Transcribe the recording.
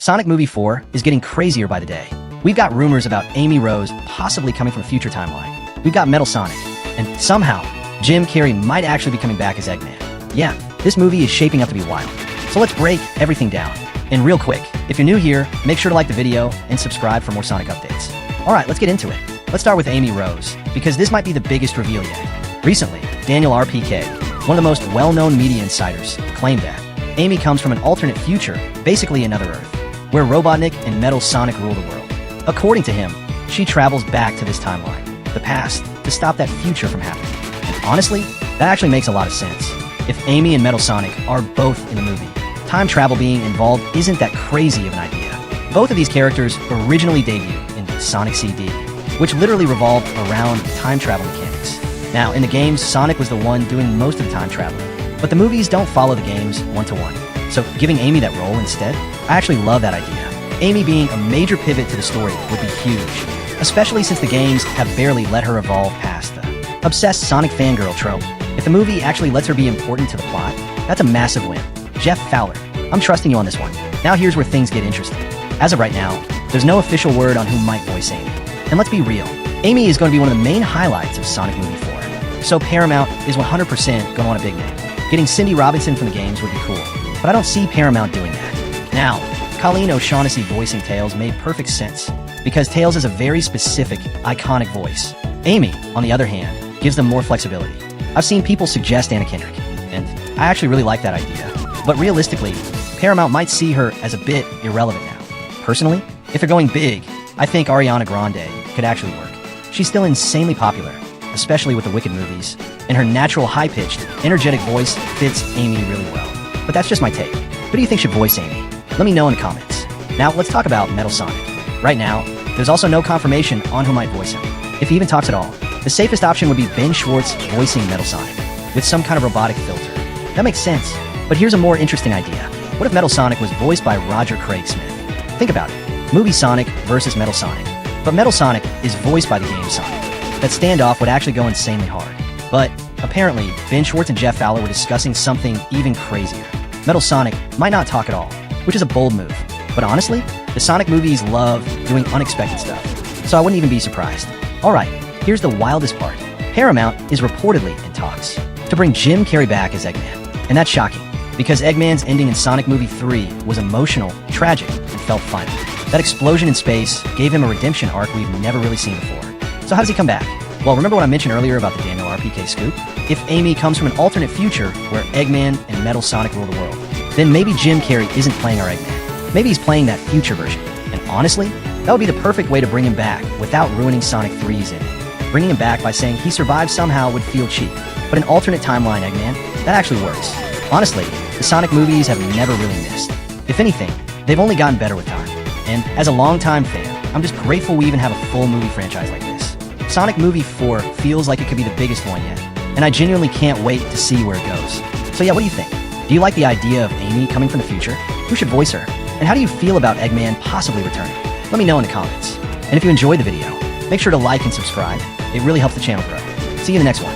Sonic Movie 4 is getting crazier by the day. We've got rumors about Amy Rose possibly coming from a future timeline. We've got Metal Sonic, and somehow, Jim Carrey might actually be coming back as Eggman. Yeah, this movie is shaping up to be wild. So let's break everything down. And real quick, if you're new here, make sure to like the video and subscribe for more Sonic updates. Alright, let's get into it. Let's start with Amy Rose, because this might be the biggest reveal yet. Recently, Daniel RPK, one of the most well-known media insiders, claimed that Amy comes from an alternate future, basically another Earth, where Robotnik and Metal Sonic rule the world. According to him, she travels back to this timeline, the past, to stop that future from happening. And honestly, that actually makes a lot of sense. If Amy and Metal Sonic are both in the movie, time travel being involved isn't that crazy of an idea. Both of these characters originally debuted in Sonic CD, which literally revolved around time travel mechanics. Now, in the games, Sonic was the one doing most of the time traveling, but the movies don't follow the games one-to-one. So giving Amy that role instead, I actually love that idea. Amy being a major pivot to the story would be huge, especially since the games have barely let her evolve past the obsessed Sonic fangirl trope. If the movie actually lets her be important to the plot, that's a massive win. Jeff Fowler, I'm trusting you on this one. Now here's where things get interesting. As of right now, there's no official word on who might voice Amy. And let's be real, Amy is going to be one of the main highlights of Sonic Movie 4. So Paramount is 100% going to want a big name. Getting Cindy Robinson from the games would be cool, but I don't see Paramount doing that. Now, Colleen O'Shaughnessy voicing Tails made perfect sense, because Tails is a very specific, iconic voice. Amy, on the other hand, gives them more flexibility. I've seen people suggest Anna Kendrick, and I actually really like that idea. But realistically, Paramount might see her as a bit irrelevant now. Personally, if they're going big, I think Ariana Grande could actually work. She's still insanely popular, especially with the Wicked movies, and her natural high-pitched, energetic voice fits Amy really well. But that's just my take. Who do you think should voice Amy? Let me know in the comments. Now, let's talk about Metal Sonic. Right now, there's also no confirmation on who might voice him, if he even talks at all. The safest option would be Ben Schwartz voicing Metal Sonic, with some kind of robotic filter. That makes sense, but here's a more interesting idea. What if Metal Sonic was voiced by Roger Craig Smith? Think about it. Movie Sonic versus Metal Sonic. But Metal Sonic is voiced by the game Sonic. That standoff would actually go insanely hard. But apparently, Ben Schwartz and Jeff Fowler were discussing something even crazier. Metal Sonic might not talk at all, which is a bold move. But honestly, the Sonic movies love doing unexpected stuff, so I wouldn't even be surprised. Alright, here's the wildest part. Paramount is reportedly in talks to bring Jim Carrey back as Eggman. And that's shocking, because Eggman's ending in Sonic Movie 3 was emotional, tragic, and felt final. That explosion in space gave him a redemption arc we've never really seen before. So how does he come back? Well, remember what I mentioned earlier about the Daniel RPK scoop? If Amy comes from an alternate future where Eggman and Metal Sonic rule the world, then maybe Jim Carrey isn't playing our Eggman. Maybe he's playing that future version. And honestly, that would be the perfect way to bring him back without ruining Sonic 3's ending. Bringing him back by saying he survived somehow would feel cheap. But an alternate timeline Eggman, that actually works. Honestly, the Sonic movies have never really missed. If anything, they've only gotten better with time. And as a longtime fan, I'm just grateful we even have a full movie franchise like this. Sonic Movie 4 feels like it could be the biggest one yet, and I genuinely can't wait to see where it goes. So yeah, what do you think? Do you like the idea of Amy coming from the future? Who should voice her? And how do you feel about Eggman possibly returning? Let me know in the comments. And if you enjoyed the video, make sure to like and subscribe. It really helps the channel grow. See you in the next one.